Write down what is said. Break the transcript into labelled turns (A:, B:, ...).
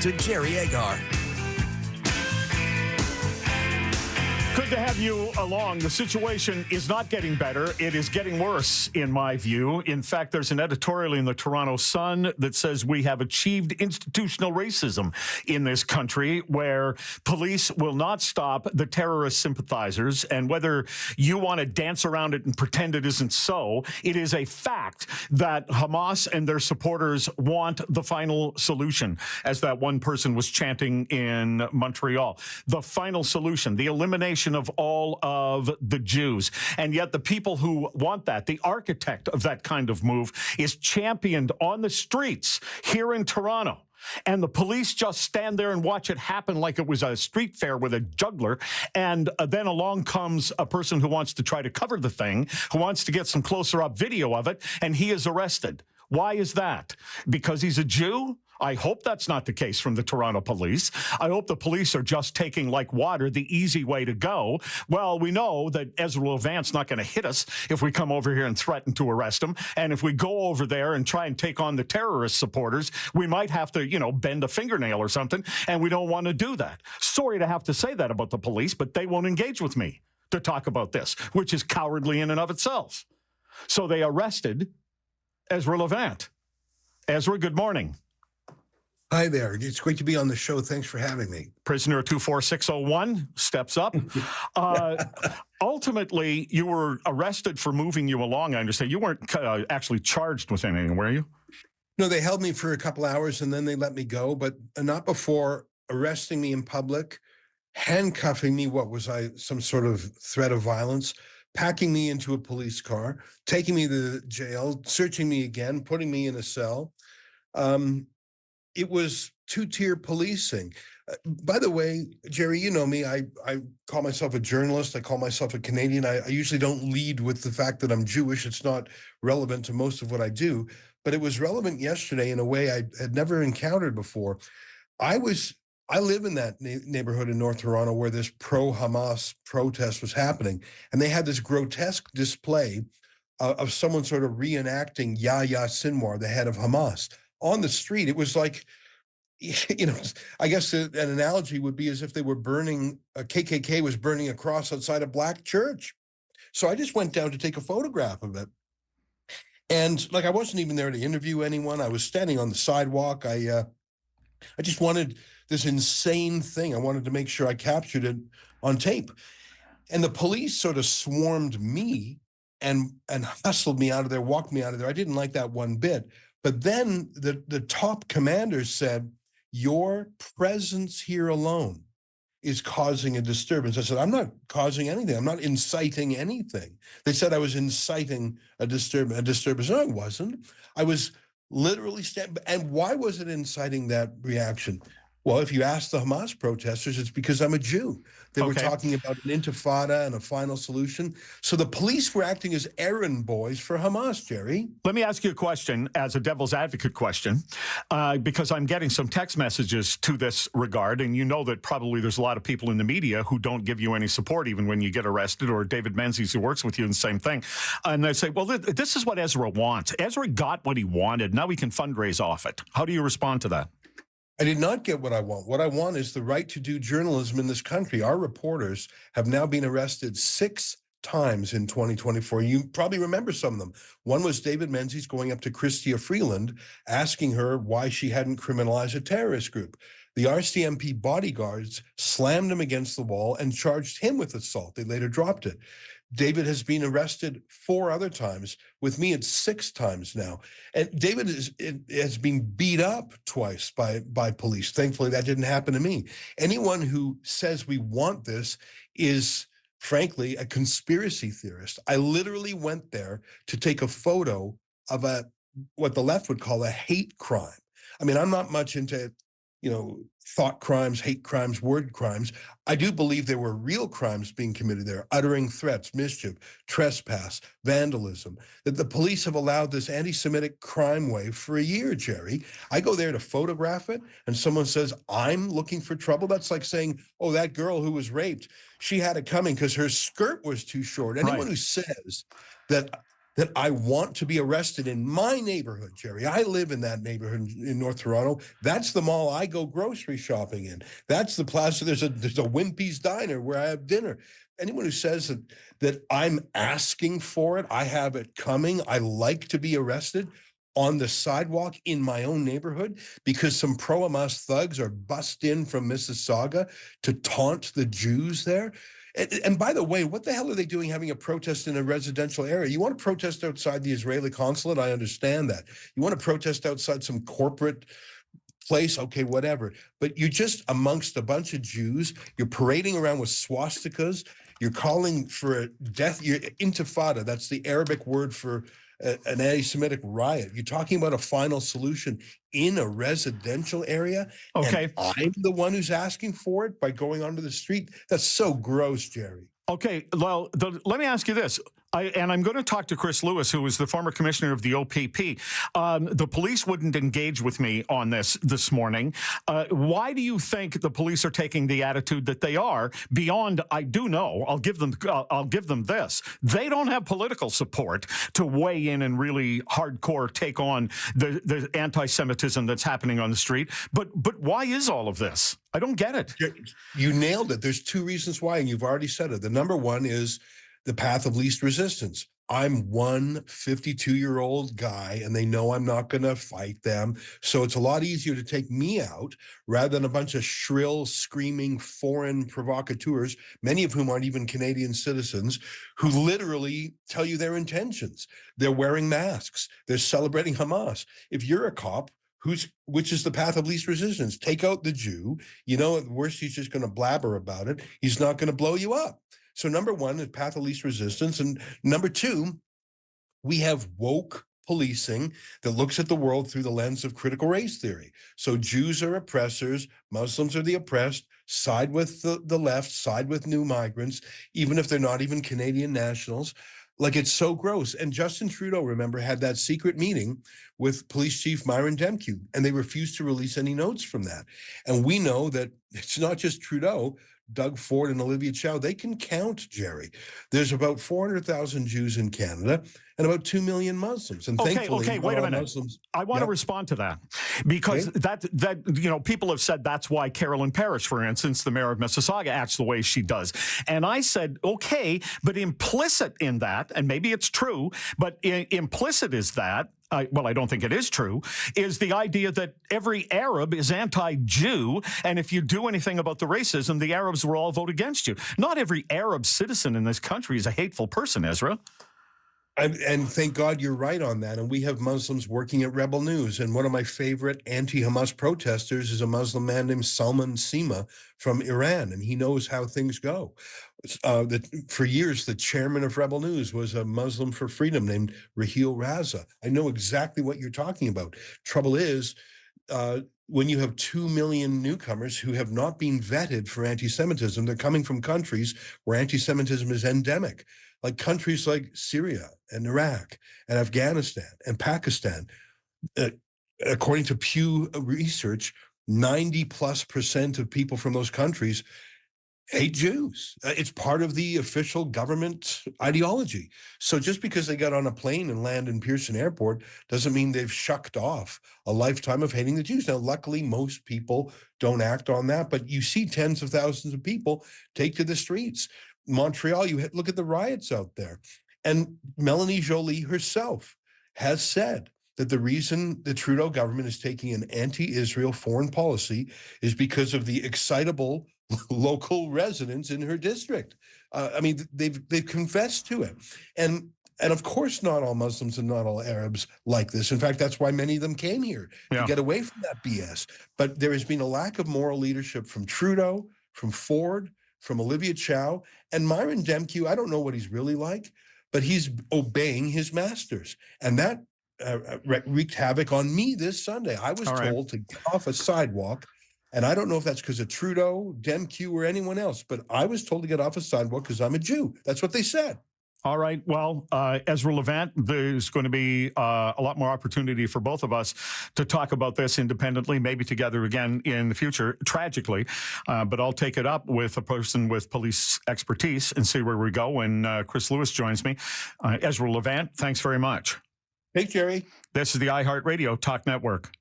A: to Jerry Agar.
B: Good to have you along. The situation is not getting better. It is getting worse, in my view. In fact, there's an editorial in the Toronto Sun that says we have achieved institutional racism in this country, where police will not stop the terrorist sympathizers. And whether you want to dance around it and pretend it isn't so, it is a fact that Hamas and their supporters want the final solution, as that one person was chanting in Montreal. The final solution, the elimination of all of the Jews. And yet the people who want that, the architect of that kind of move, is championed on the streets here in Toronto. And the police just stand there and watch it happen like it was a street fair with a juggler. And then along comes a person who wants to try to cover the thing, who wants to get some closer up video of it, and he is arrested. Why is that? Because he's a Jew? I hope that's not the case from the Toronto police. I hope the police are just taking, like water, the easy way to go. Well, we know that Ezra Levant's not going to hit us if we come over here and threaten to arrest him. And if we go over there and try and take on the terrorist supporters, we might have to, bend a fingernail or something. And we don't want to do that. Sorry to have to say that about the police, but they won't engage with me to talk about this, which is cowardly in and of itself. So they arrested Ezra Levant. Ezra, good morning.
C: Hi there. It's great to be on the show. Thanks for having me.
B: Prisoner 24601 steps up. Ultimately, you were arrested for moving you along, I understand. You weren't actually charged with anything, were you?
C: No, they held me for a couple hours and then they let me go, but not before arresting me in public, handcuffing me, some sort of threat of violence, packing me into a police car, taking me to jail, searching me again, putting me in a cell. It was two-tier policing. By the way, Jerry, you know me. I call myself a journalist. I call myself a Canadian. I usually don't lead with the fact that I'm Jewish. It's not relevant to most of what I do. But it was relevant yesterday in a way I had never encountered before. I live in that neighborhood in North Toronto where this pro-Hamas protest was happening. And they had this grotesque display of someone sort of reenacting Yahya Sinwar, the head of Hamas, on the street. It was like, I guess an analogy would be as if they were burning, a KKK was burning a cross outside a black church. So I just went down to take a photograph of it. And I wasn't even there to interview anyone. I was standing on the sidewalk. I just wanted this insane thing. I wanted to make sure I captured it on tape. And the police sort of swarmed me and hustled me out of there, walked me out of there. I didn't like that one bit. But then the top commanders said, your presence here alone is causing a disturbance. I said, I'm not causing anything. I'm not inciting anything. They said I was inciting a disturbance. No, I wasn't. I was literally and why was it inciting that reaction? Well, if you ask the Hamas protesters, it's because I'm a Jew. They were talking about an intifada and a final solution. So the police were acting as errand boys for Hamas, Jerry.
B: Let me ask you a question as a devil's advocate question, because I'm getting some text messages to this regard. And you know that probably there's a lot of people in the media who don't give you any support even when you get arrested, or David Menzies, who works with you, and the same thing. And they say, well, this is what Ezra wants. Ezra got what he wanted. Now he can fundraise off it. How do you respond to that?
C: I did not get what I want. What I want is the right to do journalism in this country. Our reporters have now been arrested 6 times in 2024. You probably remember some of them. One was David Menzies going up to Chrystia Freeland, asking her why she hadn't criminalized a terrorist group. The RCMP bodyguards slammed him against the wall and charged him with assault. They later dropped it. David has been arrested 4 other times. With me, it's 6 times now. And David has been beat up twice by police. Thankfully, that didn't happen to me. Anyone who says we want this is, frankly, a conspiracy theorist. I literally went there to take a photo of what the left would call a hate crime. I mean, I'm not much into thought crimes, hate crimes, word crimes. I do believe there were real crimes being committed there, uttering threats, mischief, trespass, vandalism, that the police have allowed this anti-Semitic crime wave for a year, Jerry. I go there to photograph it, and someone says, I'm looking for trouble. That's like saying, oh, that girl who was raped, she had it coming because her skirt was too short. Anyone who says that that I want to be arrested in my neighborhood, Jerry. I live in that neighborhood in North Toronto. That's the mall I go grocery shopping in. That's the plaza. There's a Wimpy's Diner where I have dinner. Anyone who says that I'm asking for it, I have it coming, I like to be arrested on the sidewalk in my own neighborhood because some pro-Hamas thugs are bussed in from Mississauga to taunt the Jews there. And by the way, what the hell are they doing having a protest in a residential area? You want to protest outside the Israeli consulate? I understand that. You want to protest outside some corporate place? Okay, whatever. But you're just amongst a bunch of Jews. You're parading around with swastikas. You're calling for a death. You're intifada. That's the Arabic word for an anti-Semitic riot. You're talking about a final solution in a residential area.
B: Okay.
C: And I'm the one who's asking for it by going onto the street. That's so gross, Jerry.
B: Okay, well, let me ask you this. I'm going to talk to Chris Lewis, who is the former commissioner of the OPP. The police wouldn't engage with me on this morning. Why do you think the police are taking the attitude that they are? Beyond, I do know. I'll give them this. They don't have political support to weigh in and really hardcore take on the anti-Semitism that's happening on the street. But why is all of this? I don't get it.
C: You nailed it. There's two reasons why, and you've already said it. The number one is the path of least resistance. I'm one 52-year-old guy, and they know I'm not going to fight them. So it's a lot easier to take me out rather than a bunch of shrill, screaming foreign provocateurs, many of whom aren't even Canadian citizens, who literally tell you their intentions. They're wearing masks. They're celebrating Hamas. If you're a cop, which is the path of least resistance? Take out the Jew. You know, at worst, he's just going to blabber about it. He's not going to blow you up. So number one is path of least resistance. And number two, we have woke policing that looks at the world through the lens of critical race theory. So Jews are oppressors, Muslims are the oppressed, side with the left, side with new migrants, even if they're not even Canadian nationals. Like, it's so gross. And Justin Trudeau, remember, had that secret meeting with Police Chief Myron Demkiw, and they refused to release any notes from that. And we know that it's not just Trudeau. Doug Ford and Olivia Chow, they can count, Jerry. There's about 400,000 Jews in Canada and about 2 million Muslims. And thankfully,
B: okay, wait a minute.
C: Muslims,
B: I want to respond to that because that people have said that's why Carolyn Parrish, for instance, the mayor of Mississauga, acts the way she does. And I said, okay, but implicit in that, and maybe it's true, but implicit is that, I don't think it is true, is the idea that every Arab is anti-Jew, and if you do anything about the racism, the Arabs will all vote against you. Not every Arab citizen in this country is a hateful person, Ezra.
C: And thank God you're right on that. And we have Muslims working at Rebel News. And one of my favorite anti-Hamas protesters is a Muslim man named Salman Sima from Iran, and he knows how things go. For years, the chairman of Rebel News was a Muslim for Freedom named Raheel Raza. I know exactly what you're talking about. Trouble is, when you have 2 million newcomers who have not been vetted for anti-Semitism, they're coming from countries where anti-Semitism is endemic, like countries like Syria and Iraq and Afghanistan and Pakistan. According to Pew Research, 90+% of people from those countries hate Jews. It's part of the official government ideology. So just because they got on a plane and land in Pearson Airport doesn't mean they've shucked off a lifetime of hating the Jews. Now, luckily, most people don't act on that, but you see tens of thousands of people take to the streets. Montreal, look at the riots out there. And Melanie Joly herself has said that the reason the Trudeau government is taking an anti-Israel foreign policy is because of the excitable local residents in her district. They've confessed to it. And of course, not all Muslims and not all Arabs like this. In fact, that's why many of them came here to get away from that BS. But there has been a lack of moral leadership from Trudeau, from Ford, from Olivia Chow, and Myron Demkiw. I don't know what he's really like, but he's obeying his masters. And that wreaked havoc on me this Sunday. I was told to get off a sidewalk. And I don't know if that's because of Trudeau, Demkiw, or anyone else, but I was told to get off a sidewalk because I'm a Jew. That's what they said.
B: All right. Well, Ezra Levant, there's going to be a lot more opportunity for both of us to talk about this independently, maybe together again in the future, tragically. But I'll take it up with a person with police expertise and see where we go when Chris Lewis joins me. Ezra Levant, thanks very much.
C: Hey, Jerry.
B: This is the iHeartRadio Talk Network.